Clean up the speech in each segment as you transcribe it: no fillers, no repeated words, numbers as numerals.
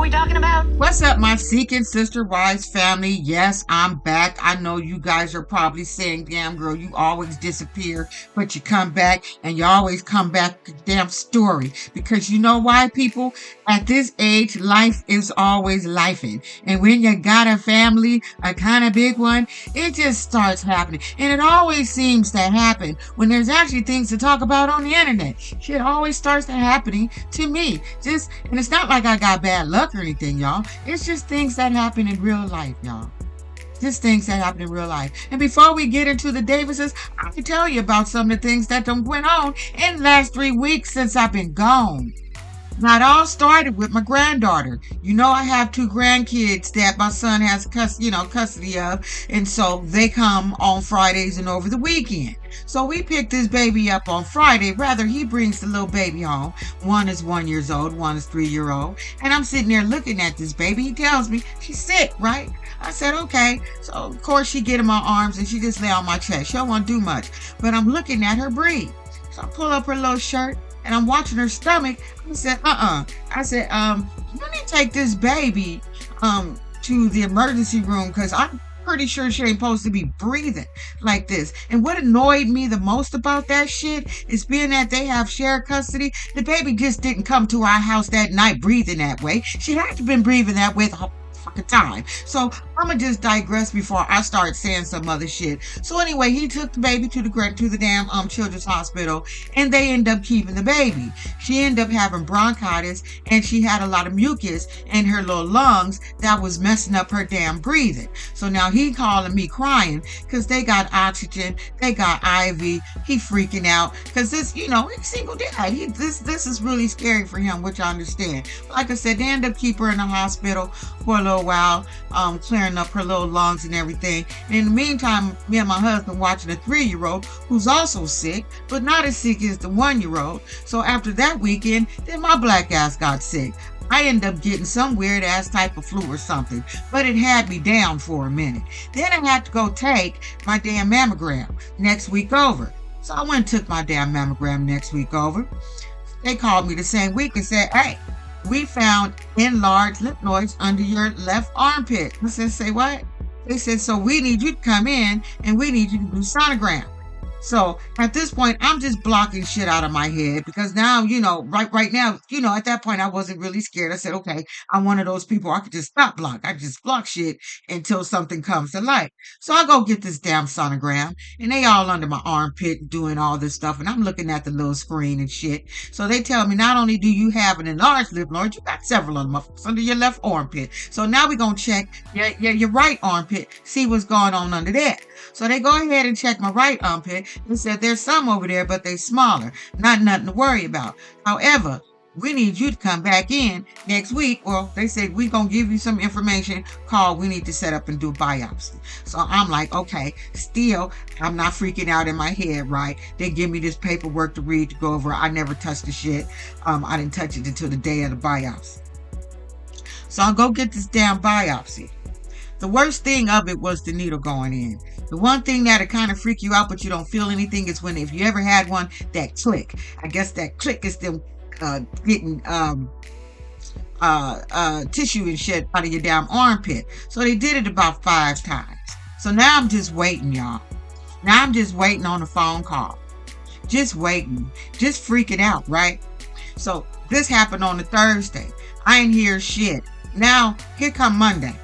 we talking about? What's up, my Seeking Sister Wise family? Yes, I'm back. I know you guys are probably saying, damn girl, you always disappear, but you come back and you always come back with a damn story. Because you know why, people? At this age, life is always lifing. And when you got a family, a kind of big one, it just starts happening. And it always seems to happen when there's actually things to talk about on the internet. Shit always starts to happening to me. And it's not like I got bad luck or anything, y'all. It's just things that happen in real life, y'all. Just things that happen in real life. And before we get into the Davises, I can tell you about some of the things that done went on in the last 3 weeks since I've been gone. Now, it all started with my granddaughter. You know, I have 2 grandkids that my son has custody of. And so they come on Fridays and over the weekend. So we picked this baby up on Friday. Rather, he brings the little baby home. One is 1 year old, one is 3-year-old. And I'm sitting there looking at this baby. He tells me she's sick, right? I said, okay. So, of course, she get in my arms and she just lay on my chest. She don't want to do much. But I'm looking at her breathe. So I pull up her little shirt. And I'm watching her stomach. I said, I said, you need to take this baby to the emergency room because I'm pretty sure she ain't supposed to be breathing like this. And what annoyed me the most about that shit is being that they have shared custody. The baby just didn't come to our house that night breathing that way. She had to have been breathing that way the whole fucking time. So I'm gonna just digress before I start saying some other shit. So anyway, he took the baby to the damn children's hospital, and they end up keeping the baby. She ended up having bronchitis, and she had a lot of mucus in her little lungs that was messing up her damn breathing. So now he calling me crying because they got oxygen, they got IV. He freaking out because this, he's single dad. This is really scary for him, which I understand. Like I said, they end up keeping her in the hospital for a little while, clearing up her little lungs and everything. And in the meantime, me and my husband watching a 3-year-old who's also sick, but not as sick as the 1-year-old. So after that weekend, then my black ass got sick. I ended up getting some weird ass type of flu or something, but it had me down for a minute. Then I had to go take my damn mammogram next week over. So I went and took my damn mammogram next week over. They called me the same week and said, hey, we found enlarged lymph nodes under your left armpit. I said, say what? They said, so we need you to come in and we need you to do sonogram. So at this point, I'm just blocking shit out of my head because now, right now, at that point, I wasn't really scared. I said, okay, I'm one of those people. I could just stop block. I just block shit until something comes to light. So I go get this damn sonogram and they all under my armpit doing all this stuff. And I'm looking at the little screen and shit. So they tell me not only do you have an enlarged lymph node, you got several of them under your left armpit. So now we're going to check your right armpit, see what's going on under there. So they go ahead and check my right armpit. They said there's some over there, but they're smaller. Nothing to worry about. However, we need you to come back in next week. Well, they said we're going to give you some information called we need to set up and do a biopsy. So I'm like, okay, still, I'm not freaking out in my head, right? They give me this paperwork to read, to go over. I never touched the shit. I didn't touch it until the day of the biopsy. So I'll go get this damn biopsy. The worst thing of it was the needle going in. The one thing that'll kind of freak you out, but you don't feel anything, is when, if you ever had one, that click. I guess that click is them getting tissue and shit out of your damn armpit. So they did it about 5 times. So now I'm just waiting, y'all. Now I'm just waiting on a phone call. Just waiting. Just freaking out, right? So this happened on a Thursday. I ain't hear shit. Now, here come Monday.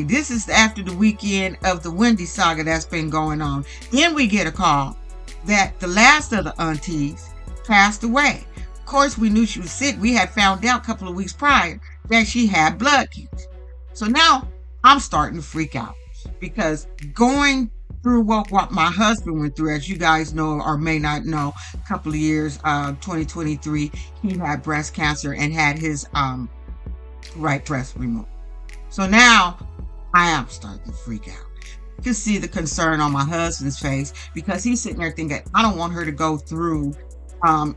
This is after the weekend of the Wendy saga that's been going on. Then we get a call that the last of the aunties passed away. Of course, we knew she was sick. We had found out a couple of weeks prior that she had blood cancer. So now I'm starting to freak out because going through what my husband went through, as you guys know or may not know, a couple of years, 2023, he had breast cancer and had his right breast removed. So now I am starting to freak out. You can see the concern on my husband's face because he's sitting there thinking, I don't want her to go through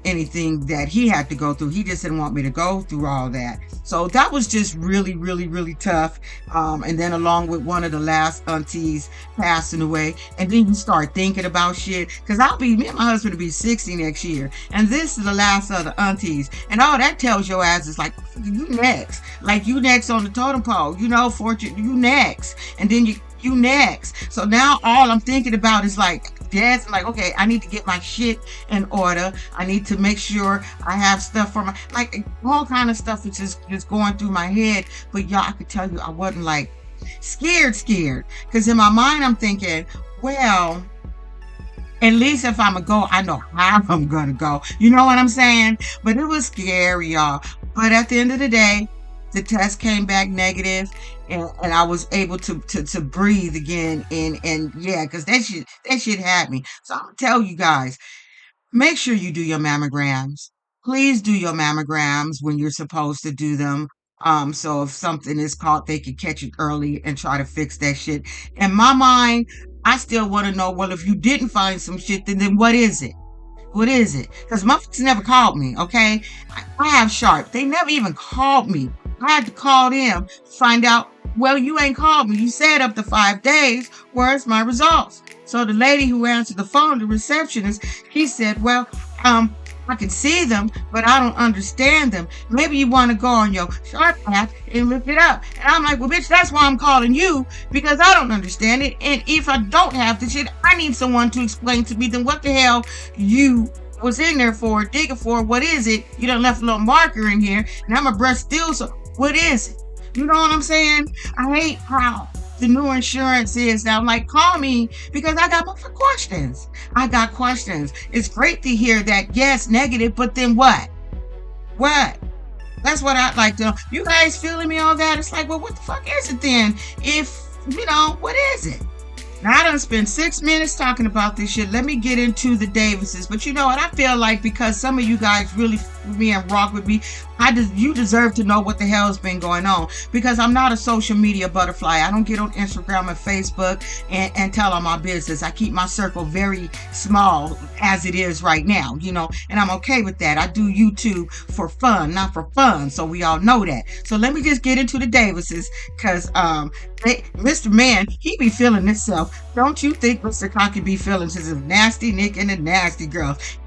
anything that he had to go through. He just didn't want me to go through all that. So that was just really, really, really tough. And then along with one of the last aunties passing away, and then you start thinking about shit. Cause me and my husband will be 60 next year, and this is the last of the aunties, and all that tells your ass is like you next, like you next on the totem pole. Fortune, you next, and then you next. So now all I'm thinking about is like death. I'm like, okay, I need to get my shit in order. I need to make sure I have stuff for my, like, all kind of stuff is just going through my head. But y'all, I could tell you I wasn't like scared, because in my mind I'm thinking, well, at least if I'm gonna go, I know how I'm gonna go. You know what I'm saying? But it was scary, y'all. But at the end of the day, the test came back negative, and I was able to breathe again. And yeah, because that shit had me. So I'm gonna tell you guys, make sure you do your mammograms. Please do your mammograms when you're supposed to do them. So if something is caught, they can catch it early and try to fix that shit. In my mind, I still want to know, well, if you didn't find some shit, then what is it? What is it? Because motherfuckers never called me, okay? I have Sharp. They never even called me. I had to call them to find out, well, you ain't called me. You said up to 5 days. Where's my results? So the lady who answered the phone, the receptionist, she said, well, I can see them, but I don't understand them. Maybe you want to go on your Sharp app and look it up. And I'm like, well, bitch, that's why I'm calling you, because I don't understand it. And if I don't have the shit, I need someone to explain to me, then what the hell you was in there for, digging for? What is it? You done left a little marker in here, and I'm a breast still, so what is it? You know what I'm saying? I hate how the new insurance is now. I'm like, call me, because I got questions. I got questions. It's great to hear that, yes, negative, but then what? What? That's what I'd like to know. You guys feeling me on that? It's like, well, what the fuck is it then? If, what is it? Now, I done spent 6 minutes talking about this shit. Let me get into the Davises. But you know what? I feel like because some of you guys really with me and rock with me, you deserve to know what the hell has been going on. Because I'm not a social media butterfly. I don't get on Instagram and Facebook and tell all my business. I keep my circle very small as it is right now, and I'm okay with that. I do YouTube for fun, not for fun. So we all know that. So let me just get into the Davises, because Mr. Man, he be feeling himself. Don't you think Mr. Cocky be feeling his nasty Nick and the nasty girls?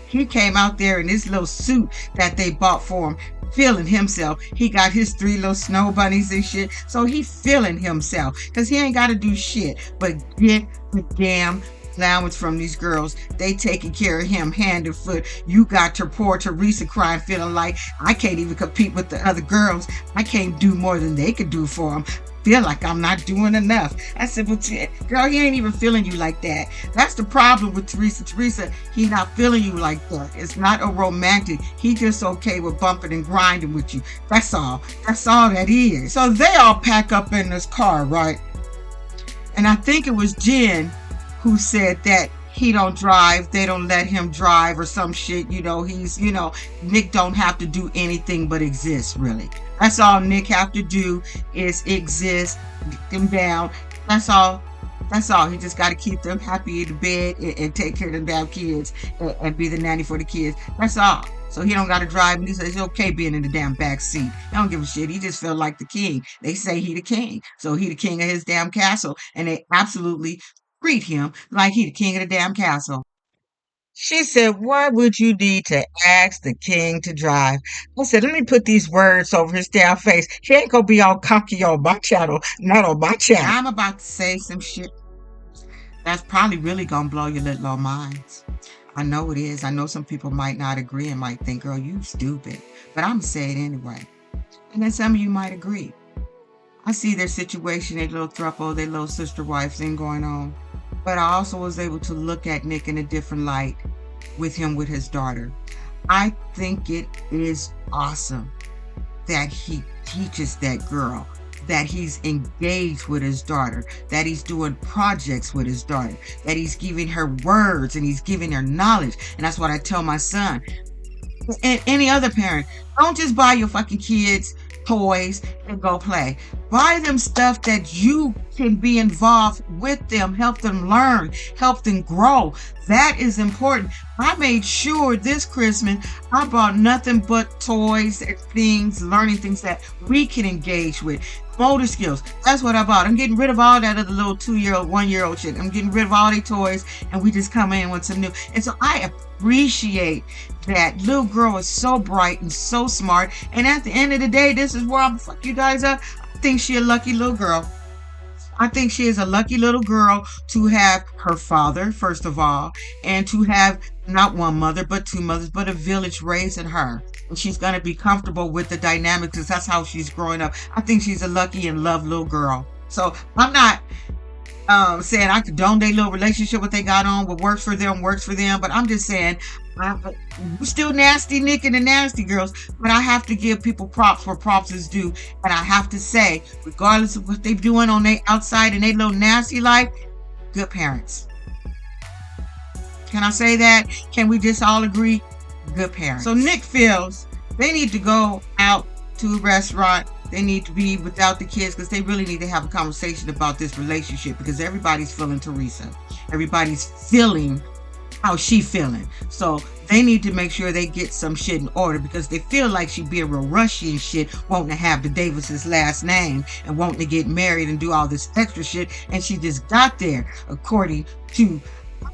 He came out there in this little suit that they bought for him, feeling himself. He got his 3 little snow bunnies and shit. So he feeling himself, because he ain't got to do shit but get the damn allowance from these girls. They taking care of him hand and foot. You got your poor Teresa crying, feeling like I can't even compete with the other girls. I can't do more than they could do for him. Feel like I'm not doing enough. I said, well, girl, he ain't even feeling you like that. That's the problem with Teresa. Teresa, he not feeling you like that. It's not a romantic. He just okay with bumping and grinding with you. That's all. That's all that is. So they all pack up in this car, right? And I think it was Jen who said that he don't drive, they don't let him drive or some shit. He's, Nick don't have to do anything but exist, really. That's all Nick have to do is exist, get them down. That's all. That's all. He just got to keep them happy in the bed and take care of them damn kids and be the nanny for the kids. That's all. So he don't got to drive, and he says it's okay being in the damn back seat. He don't give a shit. He just felt like the king. They say he the king. So he the king of his damn castle, and they absolutely treat him like he the king of the damn castle. She said, why would you need to ask the king to drive? I said, let me put these words over his damn face. He ain't gonna be all cocky on my channel, not on my channel. I'm about to say some shit that's probably really gonna blow your little old minds. I know it is. I know some people might not agree and might think, girl, you stupid. But I'm gonna say it anyway. And then some of you might agree. I see their situation, their little throuple, their little sister wife thing going on. But I also was able to look at Nick in a different light with his daughter. I think it is awesome that he teaches that girl, that he's engaged with his daughter, that he's doing projects with his daughter, that he's giving her words and he's giving her knowledge. And that's what I tell my son and any other parent. Don't just buy your fucking kids toys and go play. Buy them stuff that you can be involved with them, help them learn, help them grow. That is important. I made sure this Christmas I bought nothing but toys and things, learning things that we can engage with. Motor skills. That's what I bought. I'm getting rid of all that other little 2-year-old, 1-year-old shit. I'm getting rid of all their toys and we just come in with some new. And so I appreciate that. Little girl is so bright and so smart. And at the end of the day, this is where I'm fuck you guys up. I think she a lucky little girl. I think she is a lucky little girl to have her father, first of all, and to have not one mother, but two mothers, but a village raising her. And she's going to be comfortable with the dynamics because that's how she's growing up. I think she's a lucky and loved little girl. So I'm not saying I condone their little relationship, what they got on, what works for them, but I'm just saying, we're still nasty Nick and the nasty girls, but I have to give people props where props is due, and I have to say, regardless of what they're doing on their outside and their little nasty life, good parents. Can I say that? Can we just all agree? Good parents. So Nick feels they need to go out to a restaurant. They need to be without the kids because they really need to have a conversation about this relationship because everybody's feeling Teresa. Everybody's feeling how she feeling. So they need to make sure they get some shit in order because they feel like she being real rushy and shit, wanting to have the Davis's last name and wanting to get married and do all this extra shit. And she just got there, according to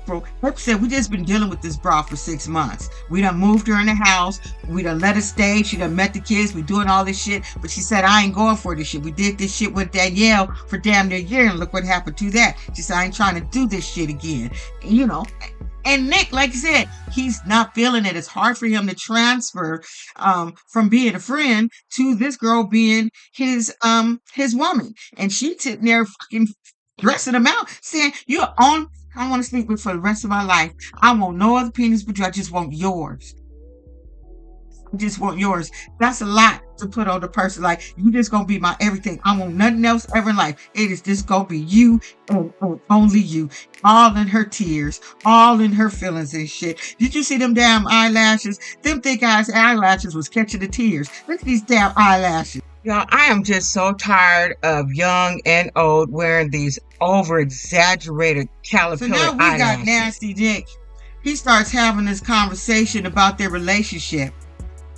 April. Like I said, we just been dealing with this bra for 6 months. We done moved her in the house. We done let her stay. She done met the kids. We doing all this shit. But she said, I ain't going for this shit. We did this shit with Danielle for damn near a year. And look what happened to that. She said, I ain't trying to do this shit again. You know. And Nick, like I said, he's not feeling it. It's hard for him to transfer from being a friend to this girl being his woman. And she's sitting there fucking dressing him out, saying, you're on. I want to sleep with for the rest of my life. I want no other penis but you. I just want yours. I just want yours. That's a lot to put on the person. Like, you just gonna be my everything. I want nothing else ever in life. It is just gonna be you and only you. All in her tears, all in her feelings and shit. Did you see them damn eyelashes? Them thick ass eyelashes was catching the tears. Look at these damn eyelashes. Y'all, I am just so tired of young and old wearing these over-exaggerated caterpillar eyelashes. So now we got Nasty Nick. He starts having this conversation about their relationship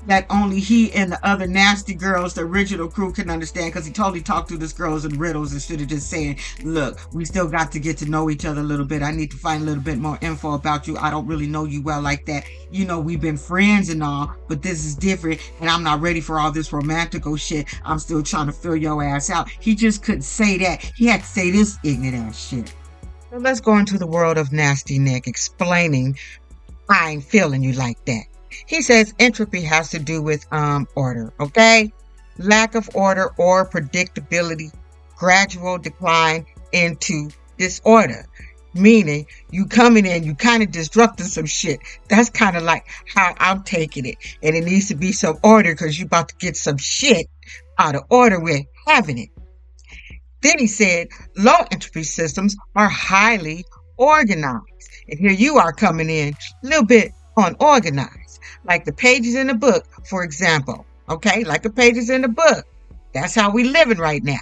that only he and the other nasty girls, the original crew, can understand because he totally talked to this girls in riddles instead of just saying, look, we still got to get to know each other a little bit. I need to find a little bit more info about you. I don't really know you well like that. You know, we've been friends and all, but this is different and I'm not ready for all this romantical shit. I'm still trying to fill your ass out. He just couldn't say that. He had to say this ignorant ass shit. So let's go into the world of Nasty Nick explaining, I ain't feeling you like that. He says entropy has to do with order, okay? Lack of order or predictability, gradual decline into disorder. Meaning, you coming in, you kind of disrupting some shit. That's kind of like how I'm taking it. And it needs to be some order because you about to get some shit out of order with having it. Then he said, low entropy systems are highly organized. And here you are coming in a little bit unorganized. Like the pages in the book, for example. Okay, like the pages in the book. That's how we living right now.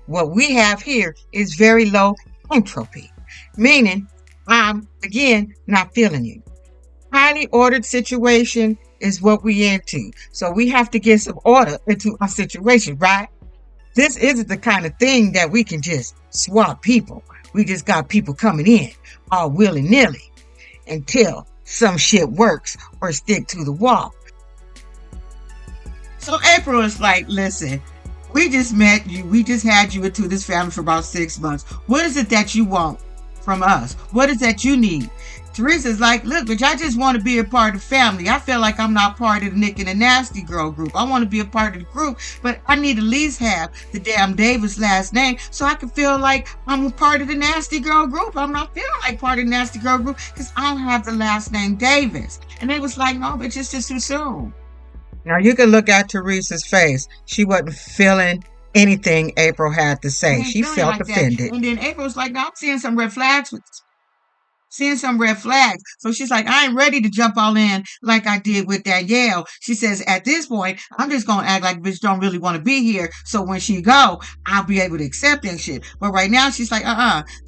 What we have here is very low entropy. Meaning, I'm, again, not feeling you. Highly ordered situation is what we into. So we have to get some order into our situation, right? This isn't the kind of thing that we can just swap people. We just got people coming in all willy-nilly until some shit works or stick to the wall. So April is like, listen, we just met you. We just had you into this family for about 6 months. What is it that you want from us? What is that you need? Teresa's like, look, bitch, I just want to be a part of the family. I feel like I'm not part of the Nick and the Nasty Girl group. I want to be a part of the group, but I need to at least have the damn Davis last name so I can feel like I'm a part of the Nasty Girl group. I'm not feeling like part of the Nasty Girl group because I don't have the last name Davis. And they was like, no, bitch, it's just too soon. Now you can look at Teresa's face. She wasn't feeling anything April had to say. She felt like offended. And then April's like, no, I'm seeing some red flags with this. seeing some red flags. So she's like, I ain't ready to jump all in like I did with Danielle. She says, at this point, I'm just gonna act like bitch don't really want to be here. So when she go, I'll be able to accept that shit. But right now, she's like,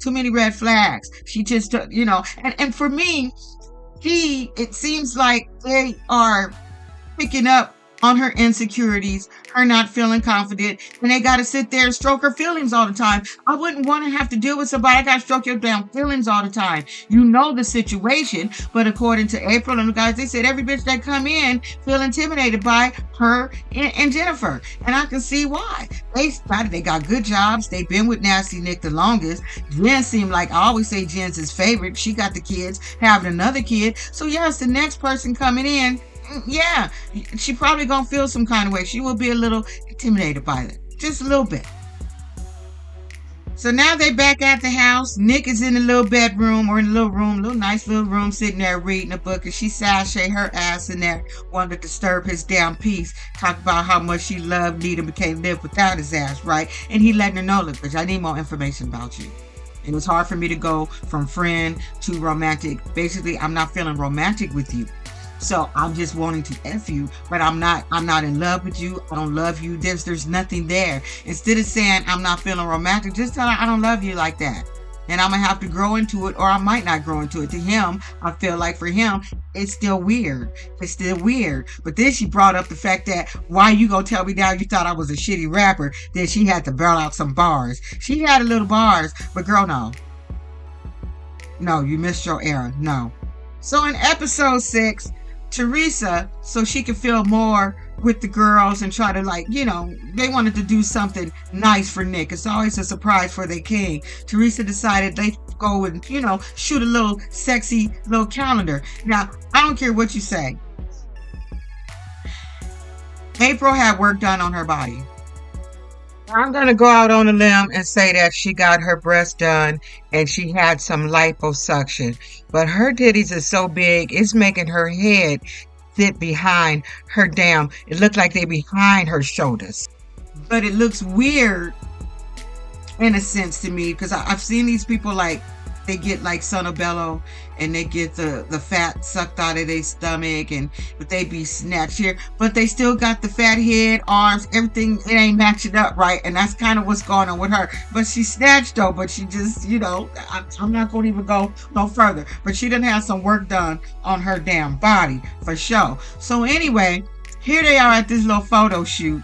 too many red flags. She just, and for me, it seems like they are picking up on her insecurities, her not feeling confident, and they got to sit there and stroke her feelings all the time. I wouldn't want to have to deal with somebody. I got to stroke your damn feelings all the time. You know the situation, but according to April and the guys, they said every bitch that come in feel intimidated by her and Jennifer, and I can see why. They got good jobs. They've been with Nasty Nick the longest. Jen seemed like, I always say Jen's his favorite. She got the kids, having another kid. So yes, the next person coming in, yeah, she probably gonna feel some kind of way. She will be a little intimidated by it, just a little bit. So now they back at the house. Nick is in the little bedroom or in the little room, little nice little room, sitting there reading a book, and she sashay her ass in there, wanted to disturb his damn peace. Talk about how much she loved Nita, but can't live without his ass, right? And he letting her know, look, bitch, I need more information about you. It was hard for me to go from friend to romantic. Basically, I'm not feeling romantic with you. So I'm just wanting to F you, but I'm not in love with you. I don't love you. There's nothing there. Instead of saying I'm not feeling romantic, just tell her I don't love you like that. And I'm going to have to grow into it, or I might not grow into it. To him, I feel like for him, it's still weird. It's still weird. But then she brought up the fact that, why you going to tell me now you thought I was a shitty rapper? Then she had to bail out some bars. She had a little bars, but girl, no. No, you missed your era. No. So in episode 6, Teresa, so she could feel more with the girls and try to, like, they wanted to do something nice for Nick. It's always a surprise for their king. Teresa decided they go and, shoot a little sexy little calendar. Now, I don't care what you say. April had work done on her body. I'm going to go out on a limb and say that she got her breast done and she had some liposuction. But her titties are so big, it's making her head fit behind her damn. It looked like they behind her shoulders. But it looks weird in a sense to me, because I've seen these people, like, they get like Sonobello and they get the fat sucked out of their stomach, but they be snatched here, but they still got the fat head, arms, everything. It ain't matching up right, and that's kind of what's going on with her. But she snatched though, but she just, I'm not going to even go no further, but she done have some work done on her damn body for sure. So anyway, here they are at this little photo shoot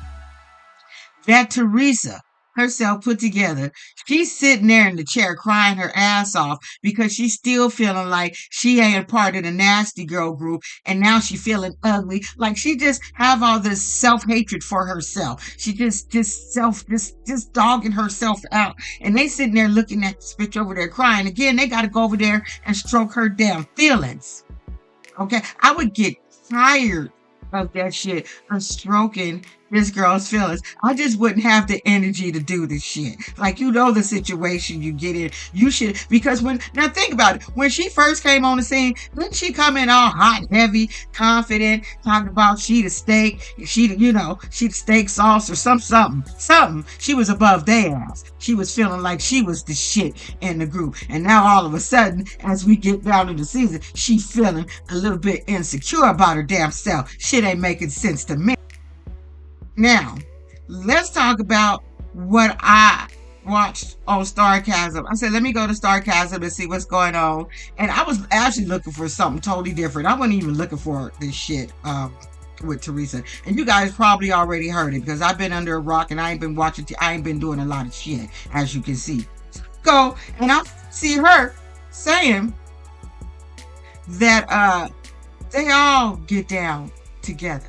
that Teresa herself put together. She's sitting there in the chair crying her ass off because she's still feeling like she ain't a part of the nasty girl group, and now she feeling ugly. Like she just have all this self-hatred for herself. She just dogging herself out. And they sitting there looking at this bitch over there crying. Again, they got to go over there and stroke her damn feelings. Okay, I would get tired of that shit, of stroking this girl's feelings. I just wouldn't have the energy to do this shit. Like, the situation you get in. You should, because now think about it. When she first came on the scene, didn't she come in all hot and heavy, confident, talking about she the steak, she the steak sauce or something. She was above their ass. She was feeling like she was the shit in the group. And now all of a sudden, as we get down in the season, she feeling a little bit insecure about her damn self. Shit ain't making sense to me. Now, let's talk about what I watched on Starcasm. I said, let me go to Starcasm and see what's going on. And I was actually looking for something totally different. I wasn't even looking for this shit with Teresa. And you guys probably already heard it because I've been under a rock and I ain't been watching. I ain't been doing a lot of shit, as you can see. Go and I see her saying that they all get down together.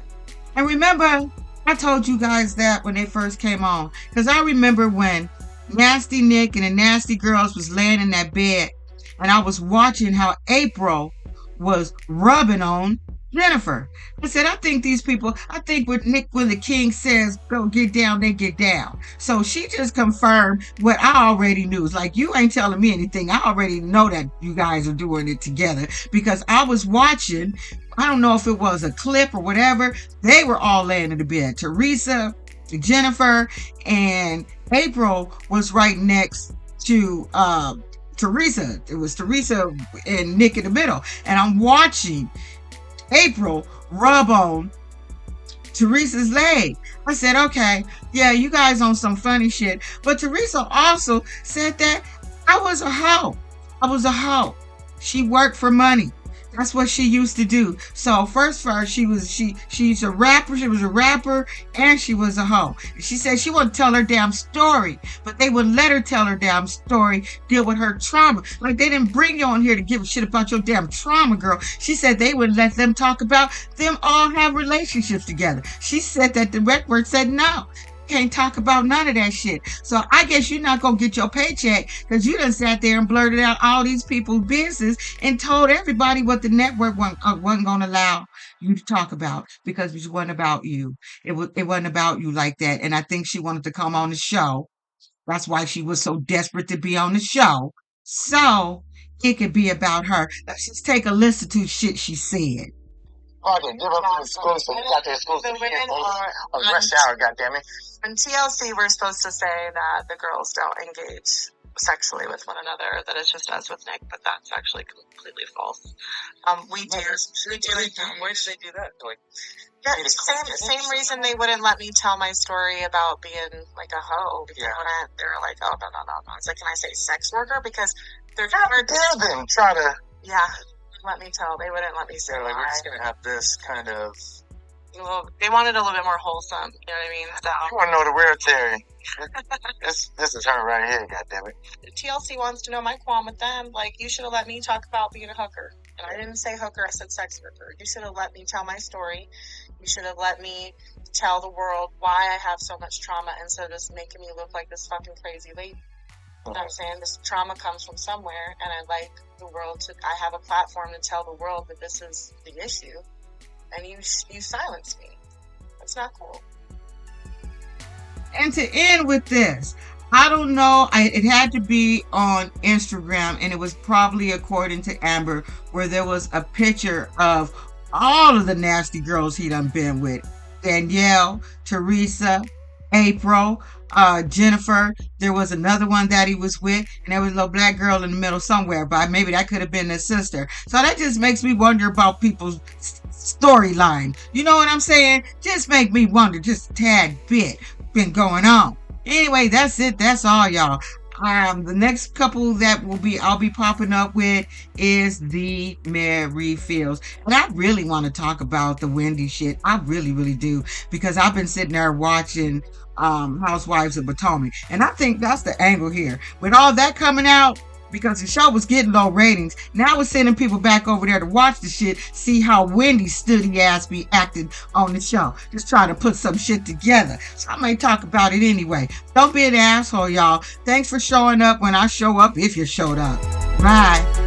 And remember, I told you guys that when they first came on, because I remember when Nasty Nick and the Nasty Girls was laying in that bed, and I was watching how April was rubbing on Jennifer. I said, I think with Nick, when the king says go get down, they get down. So she just confirmed what I already knew. It's like, you ain't telling me anything. I already know that you guys are doing it together, because I was watching. I don't know if it was a clip or whatever. They were all laying in the bed. Teresa, Jennifer, and April was right next to Teresa. It was Teresa and Nick in the middle. And I'm watching April rub on Teresa's leg. I said, okay, yeah, you guys on some funny shit. But Teresa also said that I was a hoe. I was a hoe. She worked for money. That's what she used to do. So first, she's a rapper. She was a rapper and she was a hoe. She said she wouldn't tell her damn story, but they would let her tell her damn story, deal with her trauma. Like they didn't bring you on here to give a shit about your damn trauma, girl. She said they would let them talk about them all have relationships together. She said that the record said no. Can't talk about none of that shit. So I guess you're not gonna get your paycheck because you done sat there and blurted out all these people's business and told everybody what the network wasn't gonna allow you to talk about because it wasn't about you. It wasn't about you like that. And I think she wanted to come on the show. That's why she was so desperate to be on the show. So it could be about her. Let's just take a listen to shit she said. Oh, they give up the exclusive. We got the exclusive. The women are rush hour, goddammit. On TLC, we're supposed to say that the girls don't engage sexually with one another, that it's just us with Nick, but that's actually completely false. We do. Where did they do that? Like, yeah, same reason they wouldn't let me tell my story about being like a hoe. Because they were like, oh, no. It's like, can I say sex worker? Because they're trying to try to. Yeah. Let me tell. They wouldn't let me say that. Like, we're just gonna have this kind of. Well, they wanted a little bit more wholesome. You know what I mean? So. You want to know the real theory? This is her right here. Goddammit. TLC wants to know my qualm with them. Like, you should have let me talk about being a hooker. And I didn't say hooker. I said sex worker. You should have let me tell my story. You should have let me tell the world why I have so much trauma instead of just making me look like this fucking crazy lady. You know what I'm saying? This trauma comes from somewhere, and I like the world to. I have a platform to tell the world that this is the issue, and you silence me. That's not cool. And to end with this, I don't know. It had to be on Instagram, and it was probably according to Amber, where there was a picture of all of the nasty girls he done been with: Danielle, Teresa, April, Jennifer. There was another one that he was with, and there was a little black girl in the middle somewhere, but maybe that could have been his sister. So that just makes me wonder about people's storyline. You know what I'm saying? Just make me wonder just a tad bit been going on. Anyway, that's it. That's all, y'all. The next couple that I'll be popping up with is the Mary Fields. And I really want to talk about the Wendy shit. I really, really do. Because I've been sitting there watching Housewives of Potomac. And I think that's the angle here. With all that coming out, because the show was getting low ratings, now we're sending people back over there to watch the shit, see how Wendy's stutty ass be acting on the show. Just trying to put some shit together. So I may talk about it anyway. Don't be an asshole, y'all. Thanks for showing up when I show up, if you showed up. Bye.